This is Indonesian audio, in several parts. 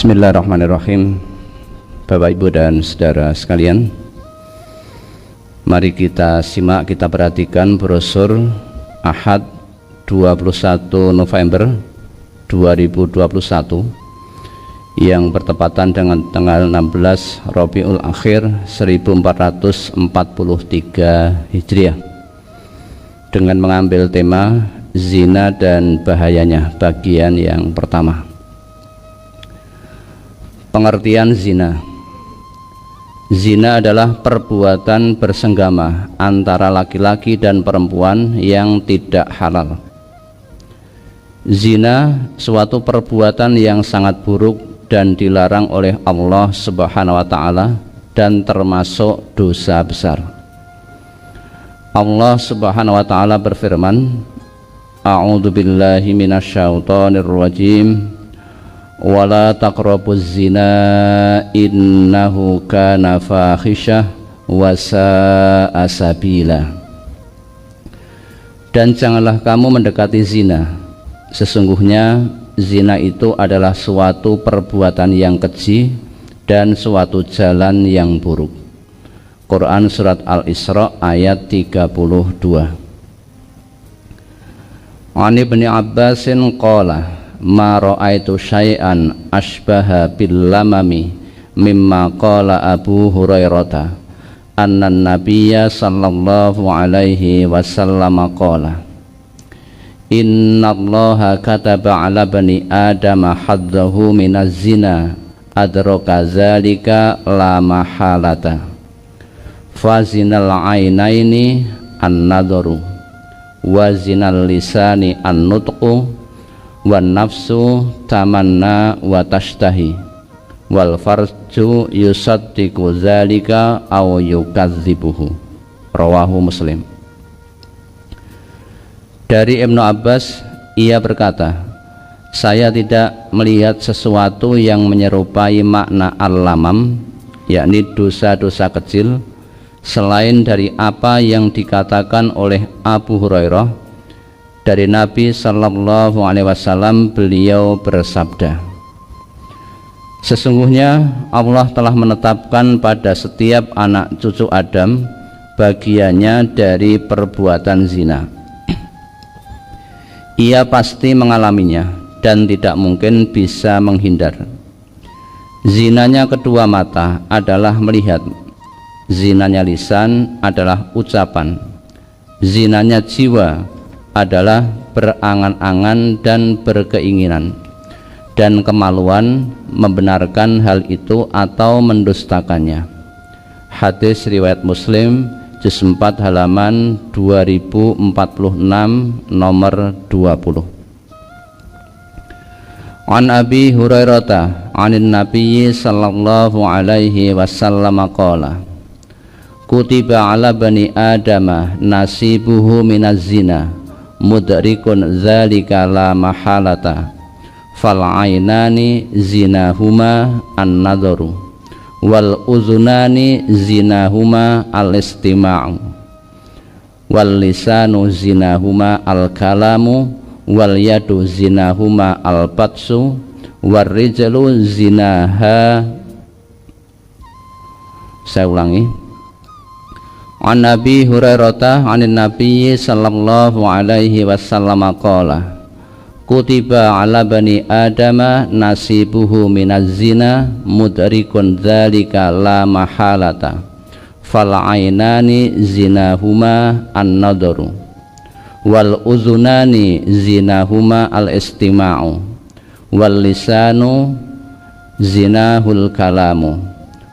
Bismillahirrahmanirrahim. Bapak, Ibu, dan saudara sekalian, mari kita simak, kita perhatikan brosur Ahad 21 November 2021 yang bertepatan dengan tanggal 16 Rabiul Akhir 1443 Hijriah dengan mengambil tema zina dan bahayanya, bagian yang pertama. Pengertian zina. Zina adalah perbuatan bersenggama antara laki-laki dan perempuan yang tidak halal. Zina suatu perbuatan yang sangat buruk dan dilarang oleh Allah Subhanahu wa taala dan termasuk dosa besar. Allah Subhanahu wa taala berfirman, A'udzubillahi minasyaitonir rajim. Wala taqrabuz zina innahu kana fahisyah wa sa'a sabila. Dan janganlah kamu mendekati zina, sesungguhnya zina itu adalah suatu perbuatan yang keji dan suatu jalan yang buruk. Quran surat Al-Isra ayat 32. An Ibni Abbasin qala ma ra'aitu syai'an asbaha bil lamami mimma qala Abu Hurairah anna nabiyya sallallahu alaihi wasallam qala innallaha kataba ala bani adama haddahu minaz zina adraka zalika la mahalata fazinal ainaini an-nadharu wa zinal lisani an-nutqu wan nafsu tamanna wa tashtahi wal farju yusaddiqu zalika aw yukadzibuhu. Rawahu Muslim. Dari Ibnu Abbas, ia berkata, saya tidak melihat sesuatu yang menyerupai makna al-lamam, yakni dosa-dosa kecil, selain dari apa yang dikatakan oleh Abu Hurairah dari Nabi sallallahu alaihi wasallam. Beliau bersabda, sesungguhnya Allah telah menetapkan pada setiap anak cucu Adam bagiannya dari perbuatan zina. Ia pasti mengalaminya dan tidak mungkin bisa menghindar. Zinanya kedua mata adalah melihat, zinanya lisan adalah ucapan, zinanya jiwa adalah berangan-angan dan berkeinginan, dan kemaluan membenarkan hal itu atau mendustakannya. Hadis riwayat Muslim juz 4 halaman 2046 nomor 20. An Abi Hurairah anin Nabi sallallahu alaihi wasallam qala kutiba ala bani adama nasibuhu minaz zina mudrikun zalika la mahalata fal ainani zinahuma an-nadharu wal uzunani zinahuma al-istima'u wal lisanu zinahuma al-kalamu wal yadu zinahuma al-batsu war rijlu zinaha. Saya ulangi. An Nabi Hurairah anin Nabi sallallahu alaihi wasallam qala kutiba ala bani adama nasibuhu minaz zina mudrikun dzalika la mahalata fal ainani zinahuma an-nadharu wal uzunani zinahuma al-istima'u wal lisanu zinahul kalamu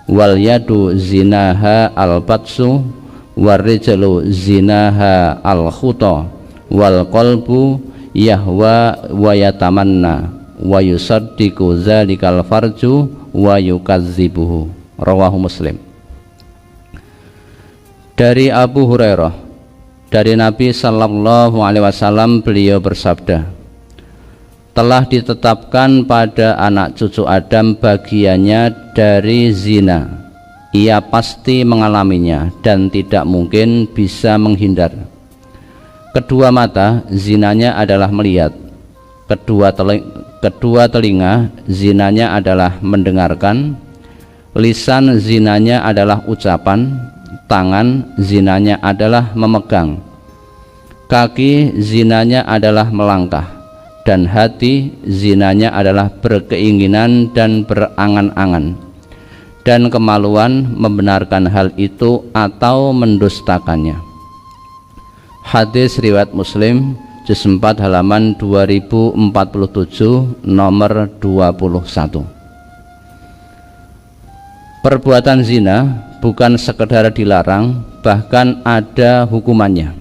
wal yadu zinaha al-batsu warijlu zinaha al-khuta wal qalbu yahwa wa yatamanna wa yusaddiqu zalikal farju wa yukadzibuhu. Rawahu Muslim. Dari Abu Hurairah dari Nabi sallallahu alaihi wasallam, beliau bersabda, telah ditetapkan pada anak cucu Adam bagiannya dari zina. Ia pasti mengalaminya dan tidak mungkin bisa menghindar. Kedua mata, zinanya adalah melihat, kedua telinga zinanya adalah mendengarkan, lisan zinanya adalah ucapan, tangan zinanya adalah memegang, kaki zinanya adalah melangkah, dan hati zinanya adalah berkeinginan dan berangan-angan, dan kemaluan membenarkan hal itu atau mendustakannya. Hadis riwayat Muslim juz 4 halaman 2047 nomor 21. Perbuatan zina bukan sekedar dilarang, bahkan ada hukumannya.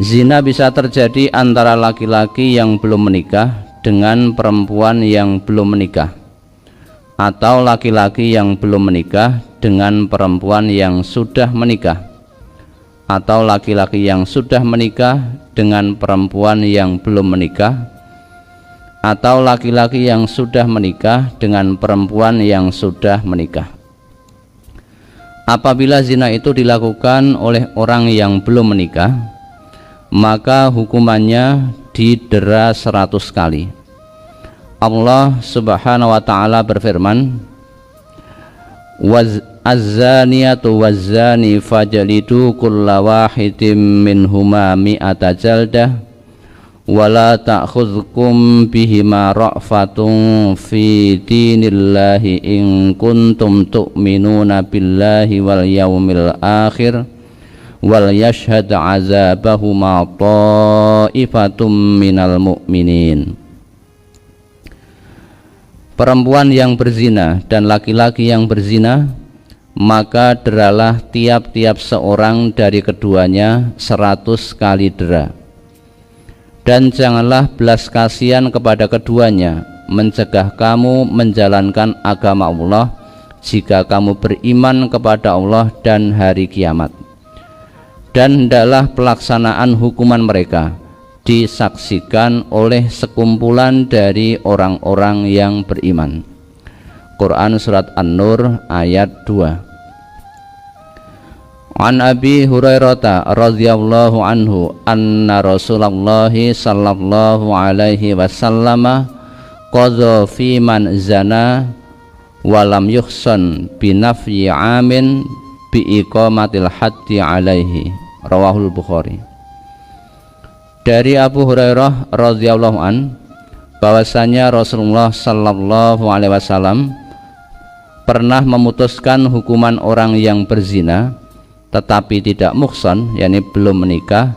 Zina bisa terjadi antara laki-laki yang belum menikah dengan perempuan yang belum menikah, atau laki-laki yang belum menikah dengan perempuan yang sudah menikah, atau laki-laki yang sudah menikah dengan perempuan yang belum menikah, atau laki-laki yang sudah menikah dengan perempuan yang sudah menikah. Apabila zina itu dilakukan oleh orang yang belum menikah, maka hukumannya didera 100 kali. Allah Subhanahu wa ta'ala berfirman, Az-zaniyatu waz-zani fajlidu kulla wahidin minhuma mi'ata jaldah wa la ta'khudhukum bihima ra'fatun fi dinillahi in kuntum tu'minuna billahi wal yawmil akhir wal yashhad 'azabahuma ta'ifatum minal mu'minin. Perempuan yang berzina dan laki-laki yang berzina, maka deralah tiap-tiap seorang dari keduanya 100 kali dera. Dan janganlah belas kasihan kepada keduanya, mencegah kamu menjalankan agama Allah jika kamu beriman kepada Allah dan hari kiamat. Dan hendaklah pelaksanaan hukuman mereka disaksikan oleh sekumpulan dari orang-orang yang beriman. Quran surat An-Nur ayat 2. An Abi Hurairah radhiyallahu anhu anna Rasulullah sallallahu alaihi wasallam qadha fi man zana wa lam yuhsan bi nafyi amin bi iqamatil haddi alaihi. Rawahul Bukhari. Dari Abu Hurairah radhiyallahu an, bahwasanya Rasulullah sallallahu alaihi wasallam pernah memutuskan hukuman orang yang berzina tetapi tidak muhsan, yakni belum menikah,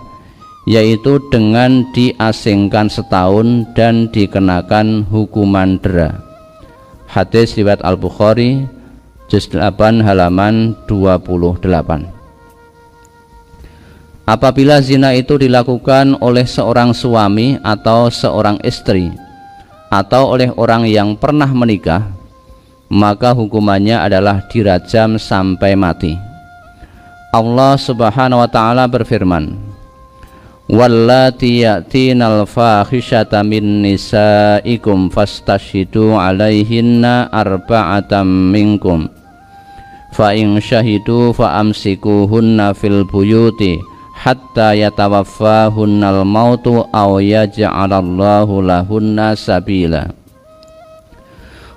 yaitu dengan diasingkan setahun dan dikenakan hukuman dera. Hadis riwayat Al-Bukhari juz 8 halaman 28. Apabila zina itu dilakukan oleh seorang suami atau seorang istri atau oleh orang yang pernah menikah, maka hukumannya adalah dirajam sampai mati. Allah Subhanahu wa ta'ala berfirman, wallati ya'tinal fahisyata min nisaikum fastashhidu alaihinna arba'atam minkum fa in syahidu fa amsikuhunna fil buyuti hatta yatawaffahunnal mautu aw yaj'alallahu lahunna sabila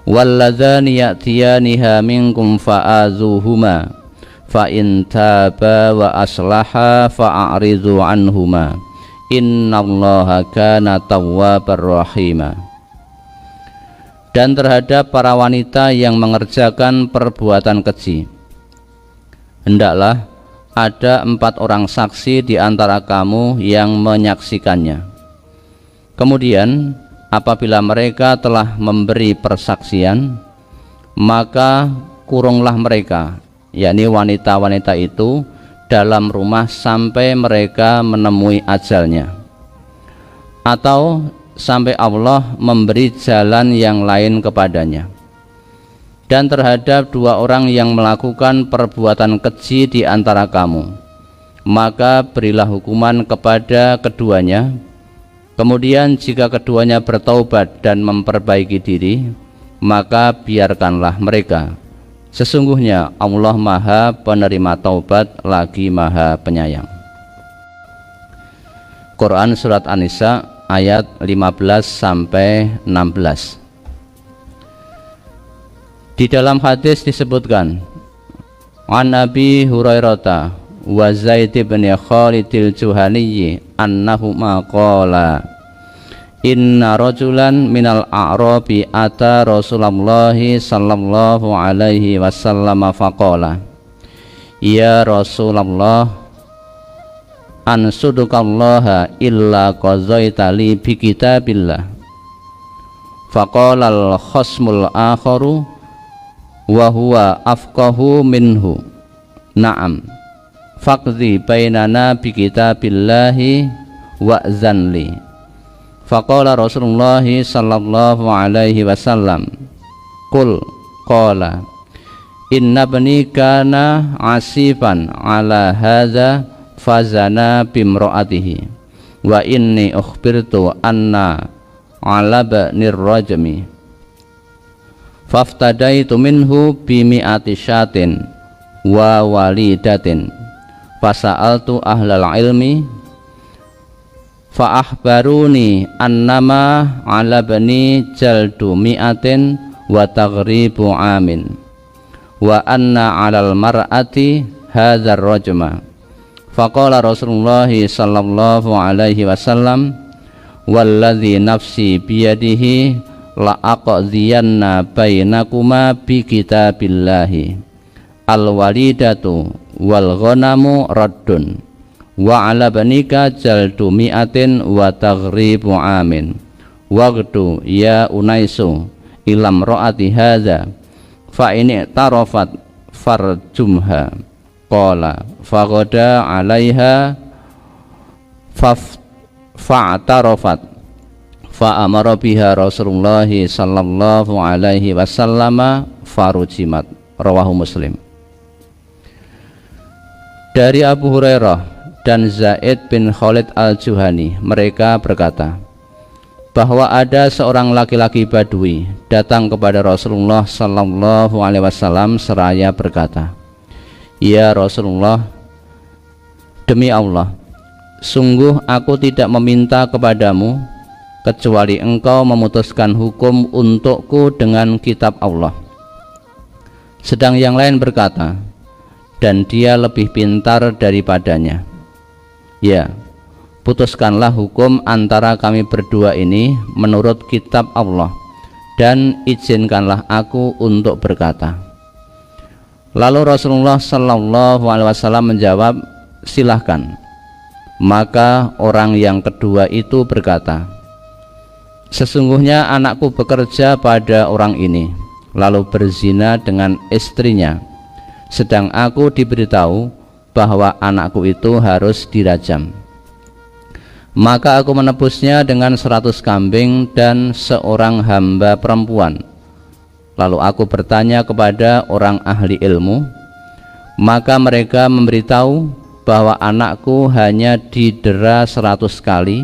walladzani ya'tiyaniha minkum fa'azuhuma fa in taba wa aslaha fa'aridu anhuma innallaha kana tawwabar rahima. Dan terhadap para wanita yang mengerjakan perbuatan keji, hendaklah ada 4 orang saksi di antara kamu yang menyaksikannya. Kemudian apabila mereka telah memberi persaksian, maka kurunglah mereka, yakni wanita-wanita itu, dalam rumah sampai mereka menemui ajalnya, atau sampai Allah memberi jalan yang lain kepadanya. Dan terhadap 2 orang yang melakukan perbuatan keji di antara kamu, maka berilah hukuman kepada keduanya. Kemudian jika keduanya bertaubat dan memperbaiki diri, maka biarkanlah mereka. Sesungguhnya Allah Maha Penerima Taubat lagi Maha Penyayang. Quran surat An-Nisa ayat 15 sampai 16. Di dalam hadis disebutkan, an Abi Hurairah wa Zaid bin Khalidil Juhani annahuma qala inna rajulan minal a'rabi ata Rasulullah sallallahu alaihi wasallam faqala ya Rasulullah ansudukallaha illa qazaita li bi kitabillah faqala al khasmul akharu wa huwa afqahu minhu na'am faqdi bainana bi kitabillahi wa zanli faqala Rasulullah sallallahu alaihi wasallam qul qala inna bani kana asifan ala hadza fazana bimra'atihi wa inni ukhbirtu anna ala banir rajmi faftadaitu minhu bimi'ati syatin wa walidatin fasa'altu ahlal ilmi fa'ahbaruni annama ala bani jaldu mi'atin wa taghribu amin wa anna alal mar'ati hadzal rajma faqala Rasulullah sallallahu alaihi wasallam walladzi nafsi biyadihi la aqdiyanna bainakuma bi kitabillahi al walidatu wal ghanamu raddun wa ala banika jaldu mi'atin wa taghribu amin waqtu ya unaisu ilam ra'ati hadza fa ini tarafat farjumha qala faqada alaiha fa'tarafat fa amara biha Rasulullah sallallahu alaihi wasallam farujimat. Rawahu Muslim. Dari Abu Hurairah dan Zaid bin Khalid al-Juhani, mereka berkata bahwa ada seorang laki-laki Badui datang kepada Rasulullah sallallahu alaihi wasallam seraya berkata, "Ya Rasulullah, demi Allah, sungguh aku tidak meminta kepadamu kecuali engkau memutuskan hukum untukku dengan kitab Allah." Sedang yang lain berkata, "Dan dia lebih pintar daripadanya. Ya, putuskanlah hukum antara kami berdua ini menurut kitab Allah, dan izinkanlah aku untuk berkata." Lalu Rasulullah sallallahu alaihi wasallam menjawab, "Silahkan." Maka orang yang kedua itu berkata, "Sesungguhnya anakku bekerja pada orang ini, lalu berzina dengan istrinya, sedang aku diberitahu bahwa anakku itu harus dirajam. Maka aku menebusnya dengan 100 kambing dan seorang hamba perempuan. Lalu aku bertanya kepada orang ahli ilmu, maka mereka memberitahu bahwa anakku hanya didera 100 kali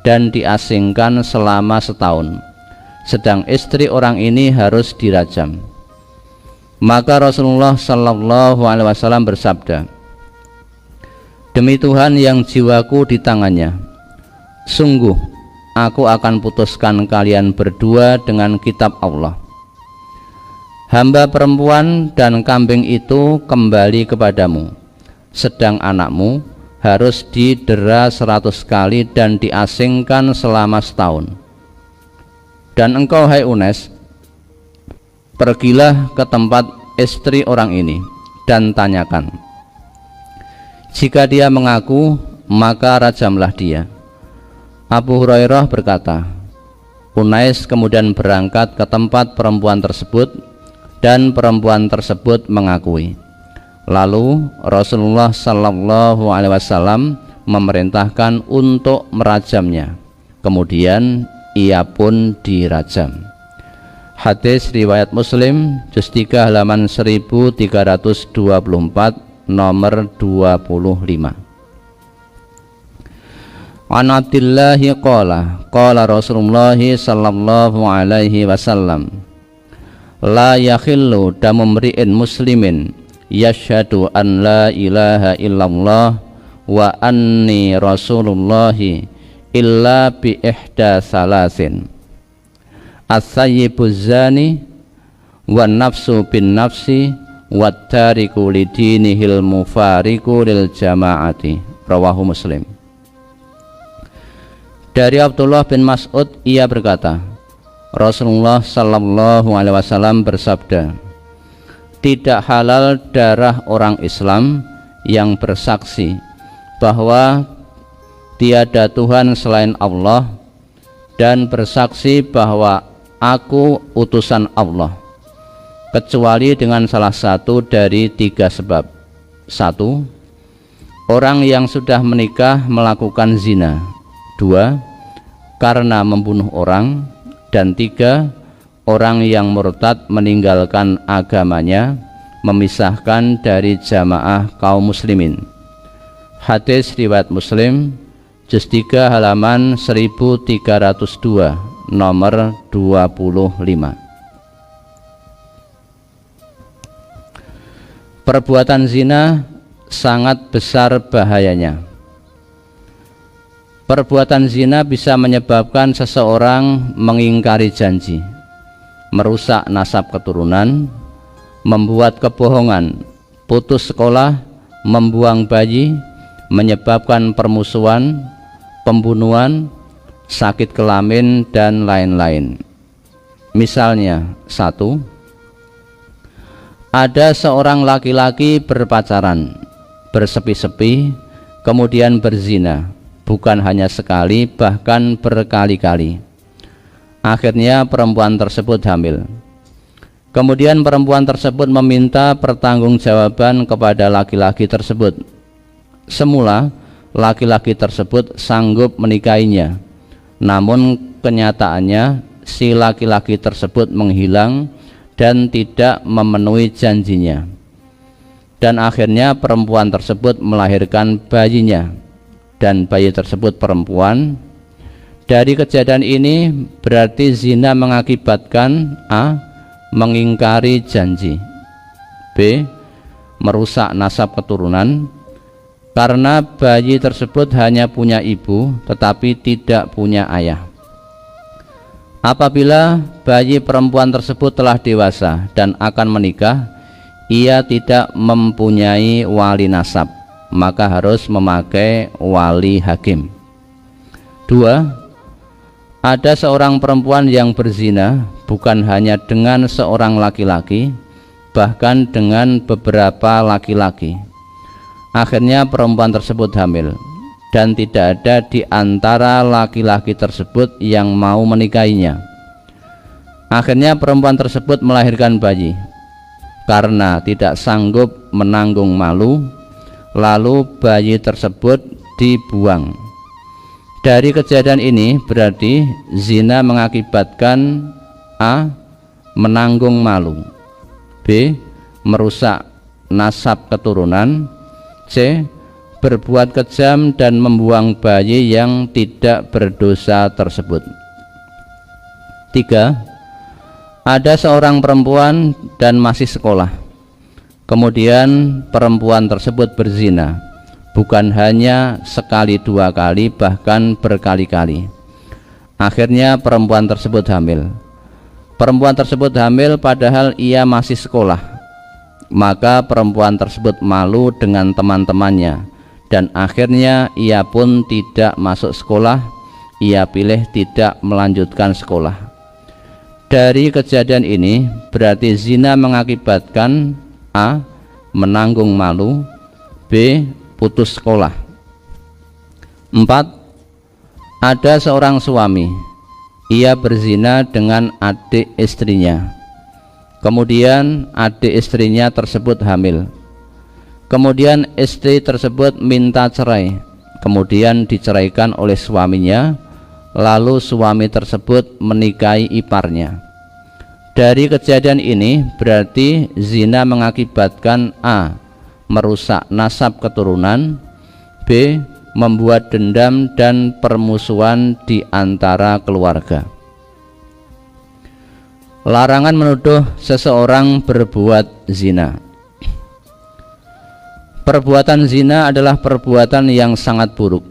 dan diasingkan selama setahun, sedang istri orang ini harus dirajam." Maka Rasulullah sallallahu alaihi wasallam bersabda, "Demi Tuhan yang jiwaku di tangannya, sungguh aku akan putuskan kalian berdua dengan kitab Allah. Hamba perempuan dan kambing itu kembali kepadamu, sedang anakmu harus didera 100 kali dan diasingkan selama setahun. Dan engkau, hai Unes, pergilah ke tempat istri orang ini dan tanyakan. Jika dia mengaku, maka rajamlah dia." Abu Hurairah berkata, Unais kemudian berangkat ke tempat perempuan tersebut dan perempuan tersebut mengakui. Lalu Rasulullah sallallahu alaihi wasallam memerintahkan untuk merajamnya. Kemudian ia pun dirajam. Hadis riwayat Muslim, juz 3 halaman 1324, nomor 25. An Abdillahi qala qala Rasulullah sallallahu alaihi wasallam, la yakhillu damu mri'in muslimin yashhadu an la ilaha illallah wa anni rasulullahi illa bi ihda salasin as-sayyibuz zani wan nafsu bin nafsi wat tariku lidinihil mufariku lil jamaati. Rawahu Muslim. Dari Abdullah bin Mas'ud, ia berkata, Rasulullah sallallahu alaihi wasallam bersabda, tidak halal darah orang Islam yang bersaksi bahwa tiada Tuhan selain Allah dan bersaksi bahwa aku utusan Allah, kecuali dengan salah satu dari tiga sebab. 1. Orang yang sudah menikah melakukan zina. 2. Karena membunuh orang. Dan 3. Orang yang murtad meninggalkan agamanya, memisahkan dari jamaah kaum muslimin. Hadis riwayat Muslim, juz 3 halaman 1302, nomor 25. Perbuatan zina sangat besar bahayanya. Perbuatan zina bisa menyebabkan seseorang mengingkari janji, merusak nasab keturunan, membuat kebohongan, putus sekolah, membuang bayi, menyebabkan permusuhan, pembunuhan, sakit kelamin, dan lain-lain. Misalnya, 1. Ada seorang laki-laki berpacaran, bersepi-sepi, kemudian berzina, bukan hanya sekali, bahkan berkali-kali. Akhirnya perempuan tersebut hamil. Kemudian perempuan tersebut meminta pertanggungjawaban kepada laki-laki tersebut. Semula laki-laki tersebut sanggup menikahinya, namun kenyataannya si laki-laki tersebut menghilang dan tidak memenuhi janjinya. Dan akhirnya perempuan tersebut melahirkan bayinya, dan bayi tersebut perempuan. Dari kejadian ini berarti zina mengakibatkan A. Mengingkari janji, B. Merusak nasab keturunan, karena bayi tersebut hanya punya ibu tetapi tidak punya ayah. Apabila bayi perempuan tersebut telah dewasa dan akan menikah, ia tidak mempunyai wali nasab, maka harus memakai wali hakim. 2. Ada seorang perempuan yang berzina bukan hanya dengan seorang laki-laki, bahkan dengan beberapa laki-laki. Akhirnya perempuan tersebut hamil, dan tidak ada di antara laki-laki tersebut yang mau menikahinya. Akhirnya perempuan tersebut melahirkan bayi. Karena tidak sanggup menanggung malu, lalu bayi tersebut dibuang. Dari kejadian ini berarti zina mengakibatkan A. Menanggung malu, B. Merusak nasab keturunan, C. Berbuat kejam dan membuang bayi yang tidak berdosa tersebut. 3. Ada seorang perempuan dan masih sekolah. Kemudian perempuan tersebut berzina, bukan hanya sekali, dua kali, bahkan berkali-kali. Akhirnya perempuan tersebut hamil. Perempuan tersebut hamil padahal ia masih sekolah. Maka perempuan tersebut malu dengan teman-temannya, dan akhirnya ia pun tidak masuk sekolah. Ia pilih tidak melanjutkan sekolah. Dari kejadian ini berarti zina mengakibatkan A. Menanggung malu, B. Putus sekolah. 4. Ada seorang suami, ia berzina dengan adik istrinya. Kemudian adik istrinya tersebut hamil. Kemudian istri tersebut minta cerai, kemudian diceraikan oleh suaminya. Lalu suami tersebut menikahi iparnya. Dari kejadian ini berarti zina mengakibatkan A. Merusak nasab keturunan, B. Membuat dendam dan permusuhan di antara keluarga. Larangan menuduh seseorang berbuat zina. Perbuatan zina adalah perbuatan yang sangat buruk.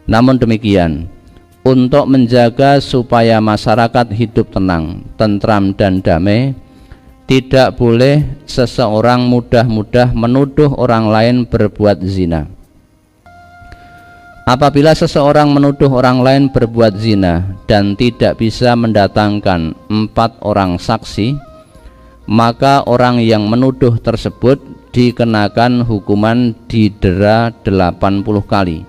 Namun demikian, untuk menjaga supaya masyarakat hidup tenang, tentram dan damai, tidak boleh seseorang mudah-mudah menuduh orang lain berbuat zina. Apabila seseorang menuduh orang lain berbuat zina dan tidak bisa mendatangkan 4 orang saksi, maka orang yang menuduh tersebut dikenakan hukuman didera 80 kali.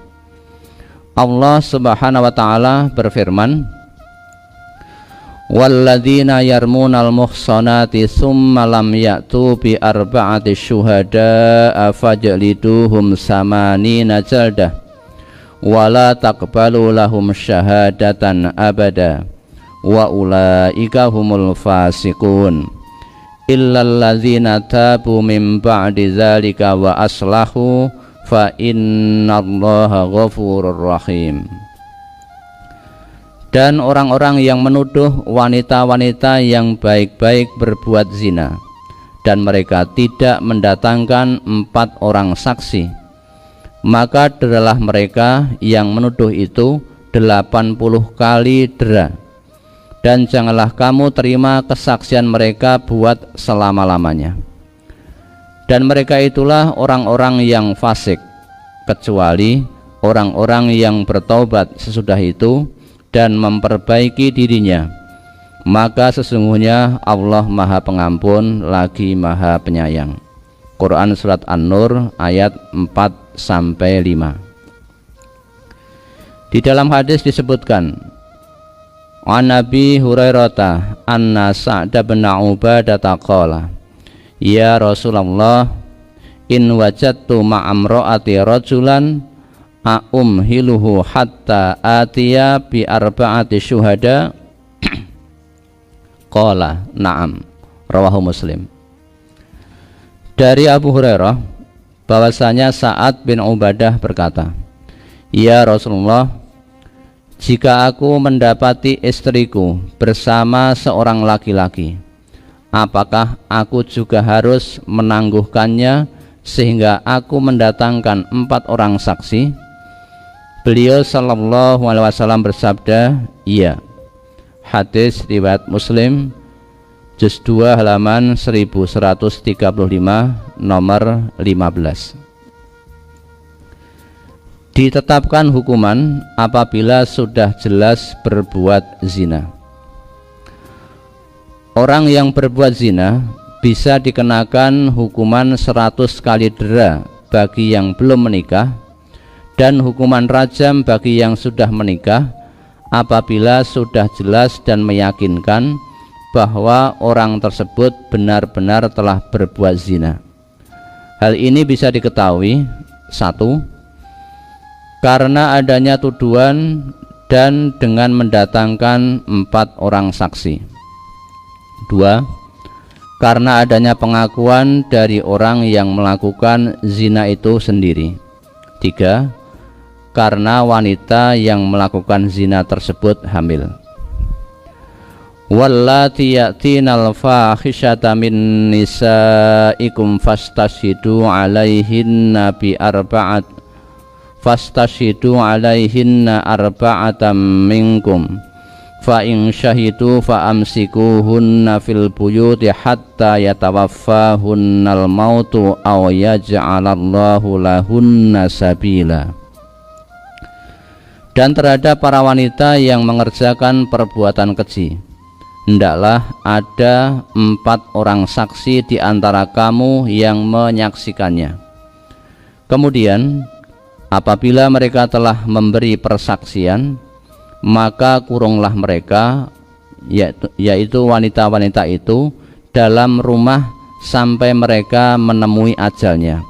Allah Subhanahu wa taala berfirman, walladzina yarmunal muhsanati tsumma lam ya'tu bi arba'ati syuhada'a fajliduhum samanina jaldah wala taqbalu lahum syahadatan abada wa ulaika humul fasiqun illal ladzina tabu min ba'di dzalika wa aslahu fa innallaha ghafurur rahim. Dan orang-orang yang menuduh wanita-wanita yang baik-baik berbuat zina dan mereka tidak mendatangkan 4 orang saksi, maka deralah mereka yang menuduh itu 80 kali dera, dan janganlah kamu terima kesaksian mereka buat selama-lamanya. Dan mereka itulah orang-orang yang fasik, kecuali orang-orang yang bertaubat sesudah itu dan memperbaiki dirinya, maka sesungguhnya Allah Maha Pengampun lagi Maha Penyayang. Quran Surat An-Nur ayat 4-5. Di dalam hadis disebutkan, an Nabi Hurairah anna Sa'd bin Ubadah qala, ya Rasulullah, in wajadtu ma'amro'ati rajulan a'umhiluhu hatta atiya bi arba'ati syuhada qala na'am, rawahu Muslim. Dari Abu Hurairah bahwasanya Sa'ad bin Ubadah berkata, ya Rasulullah, jika aku mendapati istriku bersama seorang laki-laki, apakah aku juga harus menangguhkannya sehingga aku mendatangkan 4 orang saksi? Beliau sallallahu alaihi wasallam bersabda, iya. Hadis riwayat Muslim, juz 2 halaman 1135 nomor 15. Ditetapkan hukuman apabila sudah jelas berbuat zina. Orang yang berbuat zina bisa dikenakan hukuman 100 kali dera bagi yang belum menikah dan hukuman rajam bagi yang sudah menikah apabila sudah jelas dan meyakinkan bahwa orang tersebut benar-benar telah berbuat zina. Hal ini bisa diketahui: 1. Karena adanya tuduhan dan dengan mendatangkan 4 orang saksi. 2. Karena adanya pengakuan dari orang yang melakukan zina itu sendiri. 3. Karena wanita yang melakukan zina tersebut hamil. Wallati ya'tinal fahisyata min nisaikum fastashhidu 'alaihinna bi arba'atam minkum fa in syahidu fa amsikuhunna fil buyuti hatta yatawaffahunnal mautu aw yaj'alallahu lahunna sabila. Dan terhadap para wanita yang mengerjakan perbuatan keji, hendaklah ada 4 orang saksi di antara kamu yang menyaksikannya. Kemudian apabila mereka telah memberi persaksian, maka kurunglah mereka, yaitu wanita-wanita itu, dalam rumah sampai mereka menemui ajalnya,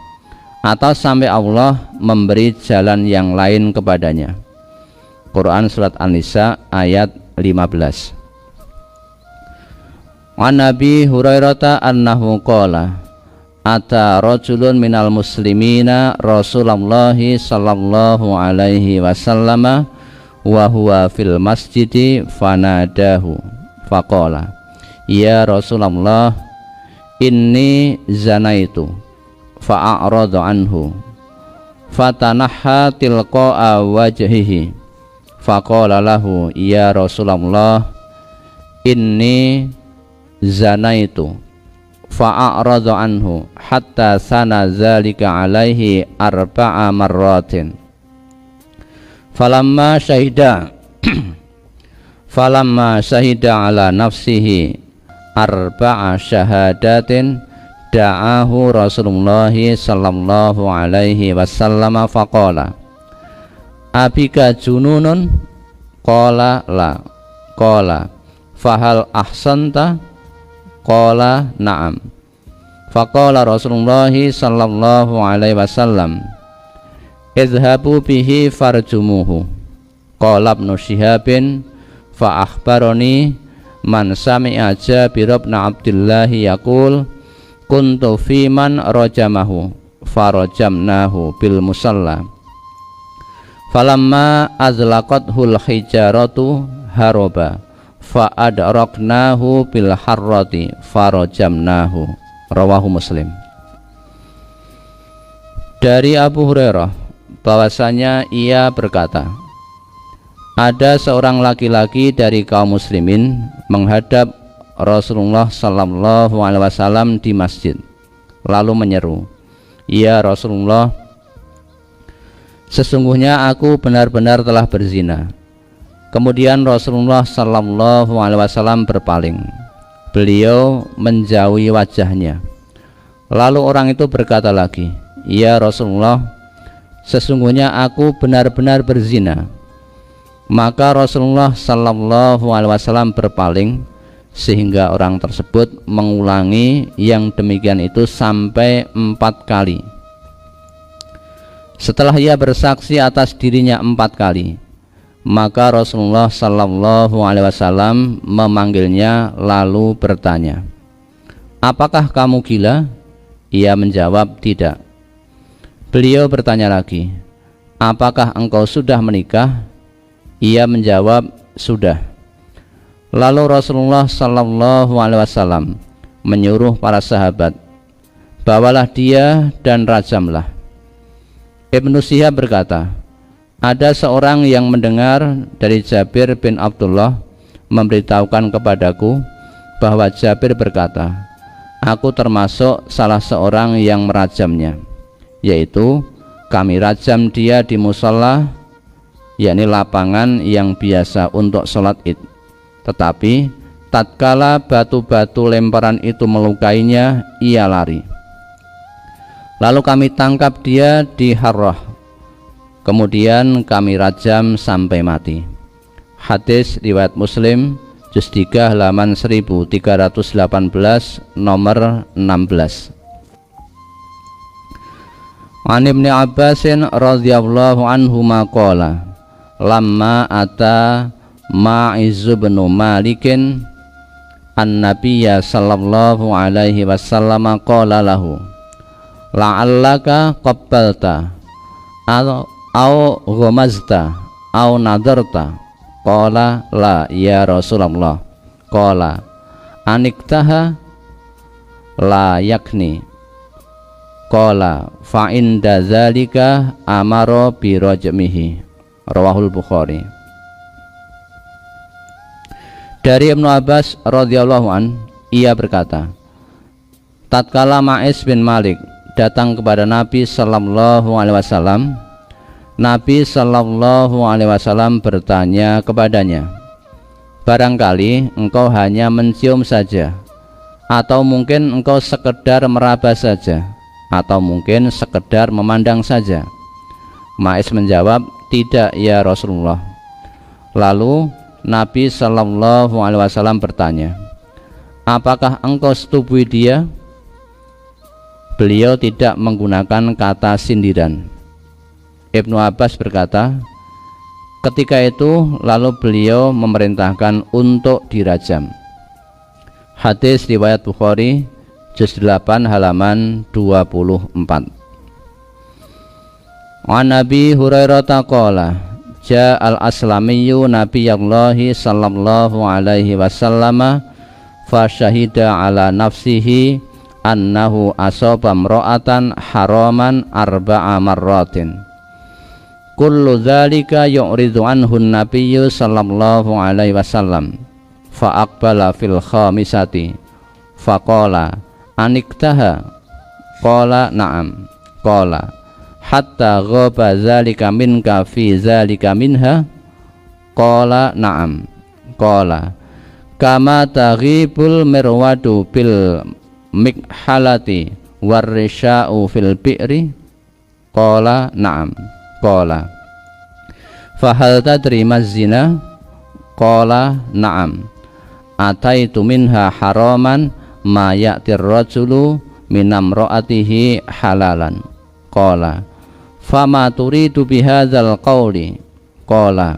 atau sampai Allah memberi jalan yang lain kepadanya. Quran Surat An-Nisa ayat 15. An Nabi Hurairah annahu qala, ata rajulun minal muslimina Rasulullah sallallahu alaihi wasallam wa huwa fil masjidi fanadahu faqala, ya Rasulullah, inni zanaitu fa'arada anhu fatanahha tilqa'a wajhihi faqala lahu ya Rasulullah inni zanaitu fa'arada anhu hatta sana zalika alaihi arba'a marratin falamma syahida ala nafsihi arba'a syahadatin da'ahu Rasulullah sallallahu alaihi wasallam faqala abika jununun qala la qala fahal ahsanta qala na'am faqala Rasulullah sallallahu alaihi wasallam idhabu bihi farjumuhu qala ibnu Syihabin fa akhbarani man sami'a Jabir bin Abdullah yaqul kuntu fi man rajamahu farajamnahu bil musalla falamma azlaqathul hijaratu haroba fa adraknahu bil harrati farajamnahu. Rawahu Muslim. Dari Abu Hurairah bahwasanya ia berkata, ada seorang laki-laki dari kaum muslimin menghadap Rasulullah sallallahu alaihi wasallam di masjid lalu menyeru, ya Rasulullah, sesungguhnya aku benar-benar telah berzina. Kemudian Rasulullah sallallahu alaihi wasallam berpaling. Beliau menjauhi wajahnya. Lalu orang itu berkata lagi, ya Rasulullah, sesungguhnya aku benar-benar berzina. Maka Rasulullah sallallahu alaihi wasallam berpaling sehingga orang tersebut mengulangi yang demikian itu sampai 4 kali. Setelah ia bersaksi atas dirinya 4 kali, maka Rasulullah sallallahu alaihi wasallam memanggilnya lalu bertanya, apakah kamu gila? Ia menjawab, tidak. Beliau bertanya lagi, apakah engkau sudah menikah? Ia menjawab, sudah. Lalu Rasulullah sallallahu alaihi wasallam menyuruh para sahabat, bawalah dia dan rajamlah. Ibnu Syihab berkata, ada seorang yang mendengar dari Jabir bin Abdullah memberitahukan kepadaku bahwa Jabir berkata, aku termasuk salah seorang yang merajamnya, yaitu kami rajam dia di musalla, yakni lapangan yang biasa untuk sholat id. Tetapi tatkala batu-batu lemparan itu melukainya, ia lari. Lalu kami tangkap dia di harrah, kemudian kami rajam sampai mati. Hadis riwayat Muslim juz 3 halaman 1318 nomor 16. An Ibnu Abbasin radhiyallahu anhu maqala lamma ata Ma'iz bin Malikin an-nabiyya sallallahu alaihi wasallam qala lahu la'allaka qabbalta au ghamazta au nadarta qala la ya Rasulullah qala aniktaha la yakni qala fa inda zalika amara bi rajmihi. Rawahul Bukhari. Dari Ibnu Abbas radhiyallahu an, ia berkata, tatkala Ma'iz bin Malik datang kepada Nabi sallallahu alaihi wasallam, Nabi sallallahu alaihi wasallam bertanya kepadanya, barangkali engkau hanya mencium saja, atau mungkin engkau sekedar meraba saja, atau mungkin sekedar memandang saja. Ma'iz menjawab, tidak ya Rasulullah. Lalu Nabi sallallahu alaihi wasallam bertanya, apakah engkau setubui dia? Beliau tidak menggunakan kata sindiran. Ibnu Abbas berkata, ketika itu lalu beliau memerintahkan untuk dirajam. Hadis riwayat Bukhari juz 8 halaman 24. An Nabi Hurairah qala ja'al aslamiyyu nabiyallahi sallallahu alaihi wasallam fa syahida ala nafsihi annahu asaba imra'atan haraman arba'a marratin kullu dzalika yu'ridu anhu an-nabiyyu sallallahu alaihi wasallam fa aqbala fil khamisati faqala aniktaha qala na'am qala hatta ghaba dzalika minka fi dzalika minha qala na'am qala kama taghibul mirwadu bil mikhalati warrisya'u fil bi'ri qala na'am qala fahal tadri mazina qala na'am ataitu minha haraman ma ya'tir rajulu minam ra'atihi halalan qala fama turidu bihadzal qawli qala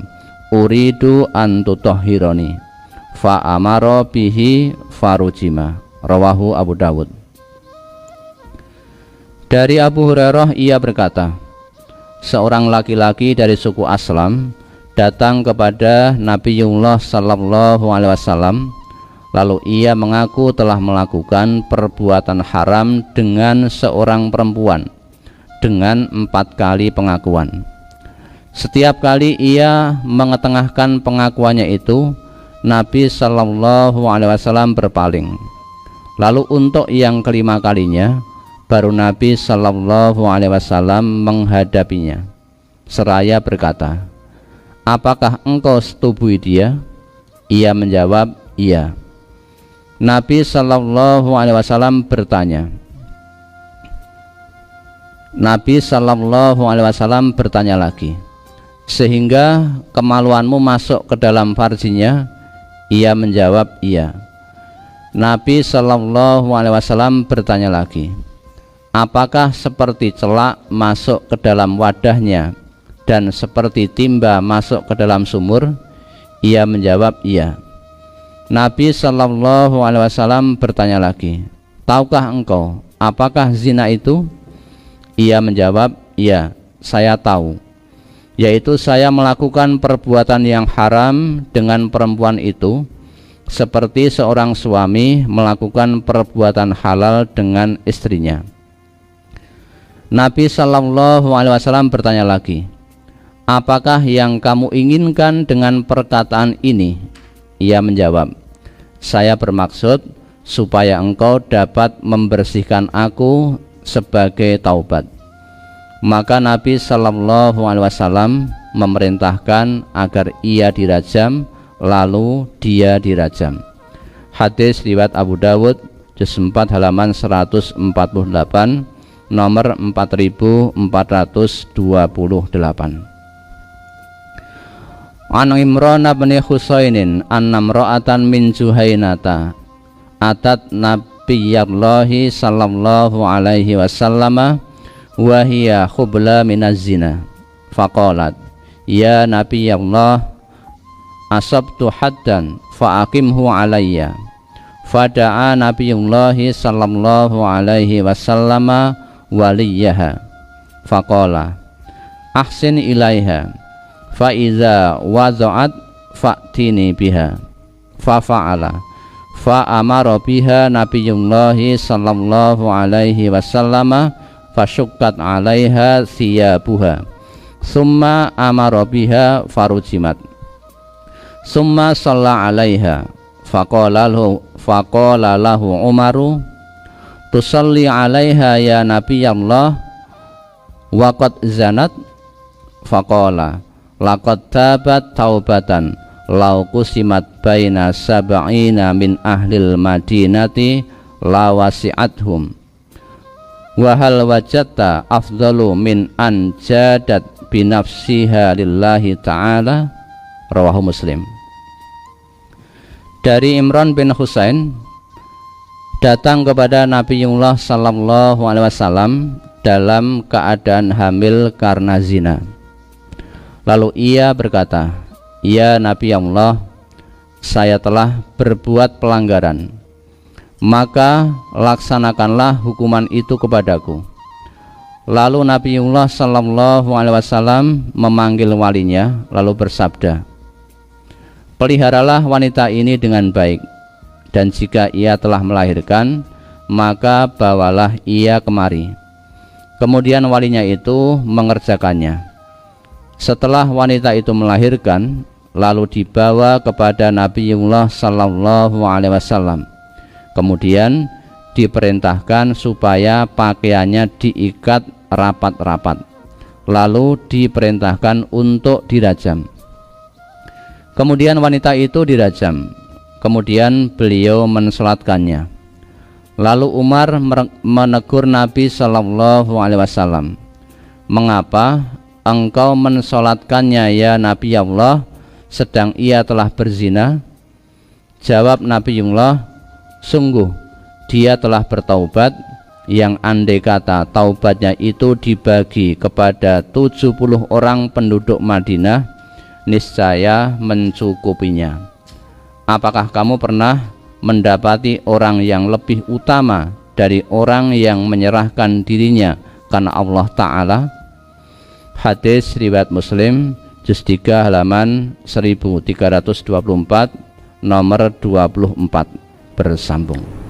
uridu an tutahhirani fa amara bihi farujima. Rawahu Abu Dawud. Dari Abu Hurairah ia berkata, seorang laki-laki dari suku Aslam datang kepada Nabiullah sallallahu alaihi wasallam, lalu ia mengaku telah melakukan perbuatan haram dengan seorang perempuan dengan 4 kali pengakuan. Setiap kali ia mengetengahkan pengakuannya itu, Nabi sallallahu alaihi wasallam berpaling. Lalu untuk yang kelima kalinya baru Nabi sallallahu alaihi wasallam menghadapinya seraya berkata, apakah engkau setubui dia? Ia menjawab, iya. Nabi sallallahu alaihi wasallam bertanya. Nabi sallallahu alaihi wasallam bertanya lagi, sehingga kemaluanmu masuk ke dalam farjinya? Ia menjawab, iya. Nabi sallallahu alaihi wasallam bertanya lagi, apakah seperti celak masuk ke dalam wadahnya dan seperti timba masuk ke dalam sumur? Ia menjawab, iya. Nabi sallallahu alaihi wasallam bertanya lagi, tahukah engkau apakah zina itu? Ia menjawab, iya, saya tahu, yaitu saya melakukan perbuatan yang haram dengan perempuan itu, seperti seorang suami melakukan perbuatan halal dengan istrinya. Nabi sallallahu alaihi wasallam bertanya lagi, apakah yang kamu inginkan dengan perkataan ini? Ia menjawab, saya bermaksud supaya engkau dapat membersihkan aku sebagai taubat. Maka Nabi sallallahu alaihi wasallam memerintahkan agar ia dirajam, lalu dia dirajam. Hadis riwayat Abu Dawud juz 4 halaman 148, nomor 4428. An Imran bin Husainin annamra'atan min Juhainata atat Nabiyallahi sallallahu alaihi wasallam wa hiya khubla minaz zina faqalat ya Nabiyallah asabtu haddan fa'aqimhu alayya. Fada'a Nabiyullahi sallallahu alaihi wasallam waliyaha faqala ahsin ilaiha fa iza wada'at fa'tini biha fafa'ala fa amara biha Nabiyullahi sallallahu alaihi wasallam fasyukkat alaiha thiyabuha summa amara biha farujimat summa shalla alaiha faqala lahu Umaru tusalli alaiha ya Nabiyallah wa qad zanat faqala laqad tabat taubatan law qusimat baina sab'ina min ahlil madinati la wasi'athum wa hal wajadta afdalu min an jadat binafsiha lillahi ta'ala. Rawahu Muslim. Dari Imran bin Husain datang kepada Nabiullah sallallahu alaihi wasallam dalam keadaan hamil karena zina. Lalu ia berkata, ya Nabi Allah, saya telah berbuat pelanggaran, maka laksanakanlah hukuman itu kepadaku. Lalu Nabiullah sallallahu alaihi wasallam memanggil walinya lalu bersabda, peliharalah wanita ini dengan baik, dan jika ia telah melahirkan, maka bawalah ia kemari. Kemudian walinya itu mengerjakannya. Setelah wanita itu melahirkan, lalu dibawa kepada Nabiullah Sallallahu Alaihi Wasallam. Kemudian diperintahkan supaya pakaiannya diikat rapat-rapat, lalu diperintahkan untuk dirajam. Kemudian wanita itu dirajam. Kemudian beliau mensolatkannya. Lalu Umar menegur Nabi Sallallahu Alaihi Wasallam, "Mengapa engkau mensolatkannya ya Nabi Allah, sedang ia telah berzina?" Jawab Nabiullah, "Sungguh dia telah bertaubat, yang andai kata taubatnya itu dibagi kepada 70 orang penduduk Madinah, niscaya mencukupinya. Apakah kamu pernah mendapati orang yang lebih utama dari orang yang menyerahkan dirinya karena Allah Ta'ala?" Hadis riwayat Muslim, juz 3 halaman 1324, nomor 24, bersambung.